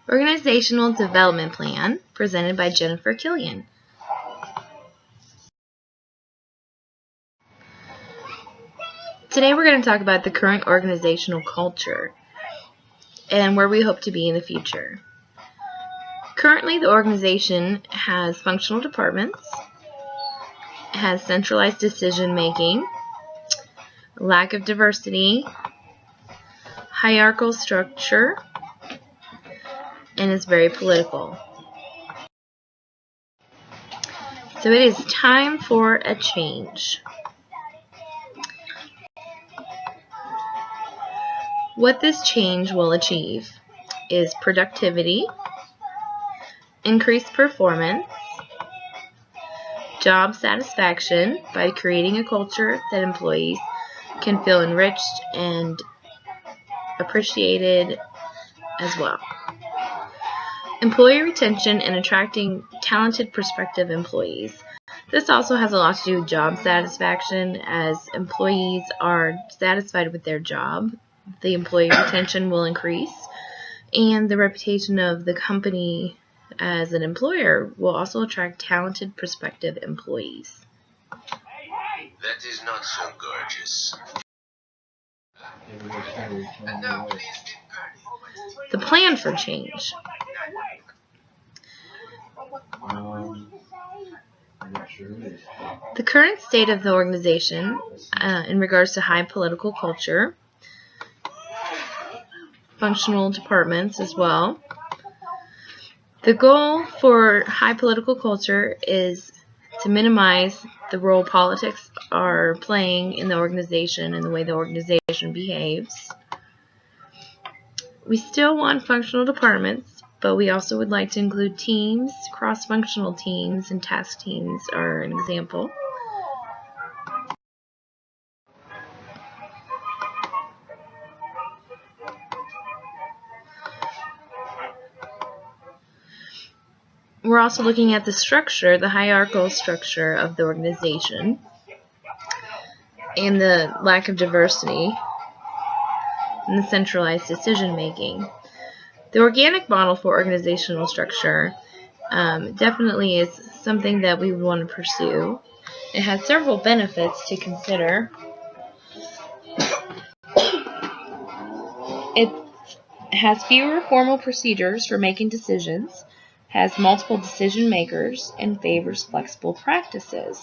Organizational Development Plan, presented by Jennifer Killian. Today we're going to talk about the current organizational culture and where we hope to be in the future. Currently, the organization has functional departments, has centralized decision-making, lack of diversity, hierarchical structure, and is very political. So it is time for a change. What this change will achieve is productivity, increased performance, job satisfaction by creating a culture that employees can feel enriched and appreciated as well. Employee retention and attracting talented prospective employees. This also has a lot to do with job satisfaction. As employees are satisfied with their job, the employee retention will increase, and the reputation of the company as an employer will also attract talented prospective employees. That is not so gorgeous. The plan for change. The current state of the organization in regards to high political culture, functional departments as well. The goal for high political culture is to minimize the role politics are playing in the organization and the way the organization behaves. We still want functional departments, but we also would like to include teams, cross-functional teams, and task teams are an example. We're also looking at the structure, the hierarchical structure of the organization, and the lack of diversity, and the centralized decision-making. The organic model for organizational structure definitely is something that we would want to pursue. It has several benefits to consider. It has fewer formal procedures for making decisions, has multiple decision makers, and favors flexible practices.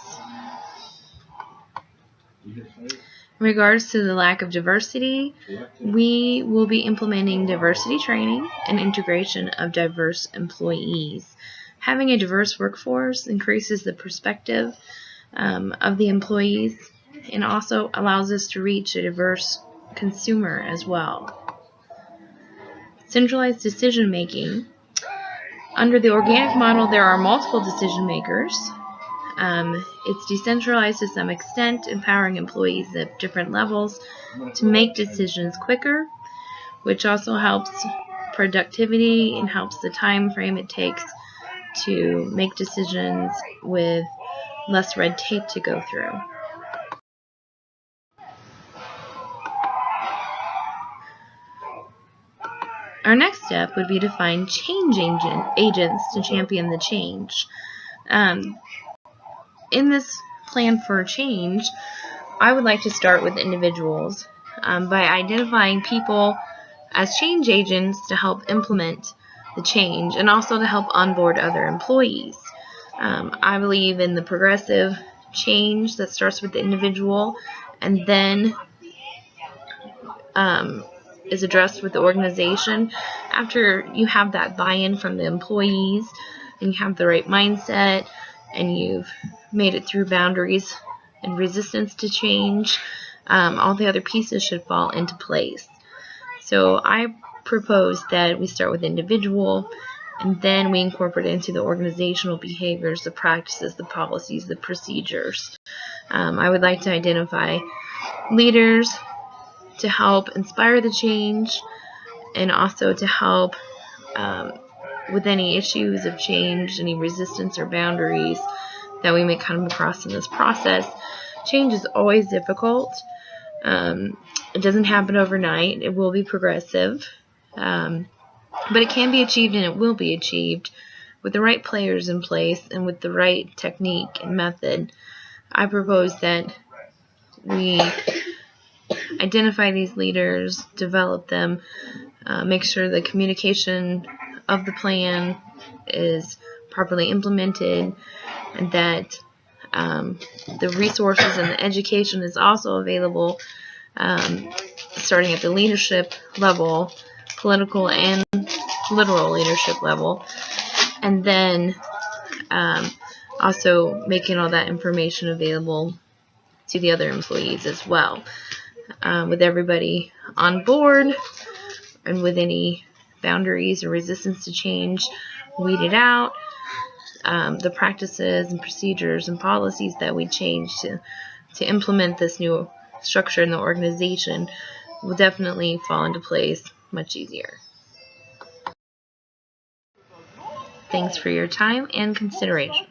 In regards to the lack of diversity, we will be implementing diversity training and integration of diverse employees. Having a diverse workforce increases the perspective of the employees and also allows us to reach a diverse consumer as well. Centralized decision making. Under the organic model, there are multiple decision makers. It's decentralized to some extent, empowering employees at different levels to make decisions quicker, which also helps productivity and helps the time frame it takes to make decisions with less red tape to go through. Our next step would be to find change agents to champion the change. In this plan for change, I would like to start with individuals by identifying people as change agents to help implement the change and also to help onboard other employees. I believe in the progressive change that starts with the individual and then is addressed with the organization. After you have that buy-in from the employees and you have the right mindset and you've made it through boundaries and resistance to change, all the other pieces should fall into place. So I propose that we start with individual and then we incorporate into the organizational behaviors, the practices, the policies, the procedures. I would like to identify leaders to help inspire the change and also to help with any issues of change, any resistance or boundaries that we may come across in this process. Change is always difficult. It doesn't happen overnight. It will be progressive. But it can be achieved, and it will be achieved with the right players in place and with the right technique and method. I propose that we identify these leaders, develop them, make sure the communication of the plan is properly implemented, and that the resources and the education is also available, starting at the leadership level, political and literal leadership level, and then also making all that information available to the other employees as well, with everybody on board, and with any boundaries or resistance to change weeded out. The practices and procedures and policies that we change to implement this new structure in the organization will definitely fall into place much easier. Thanks for your time and consideration.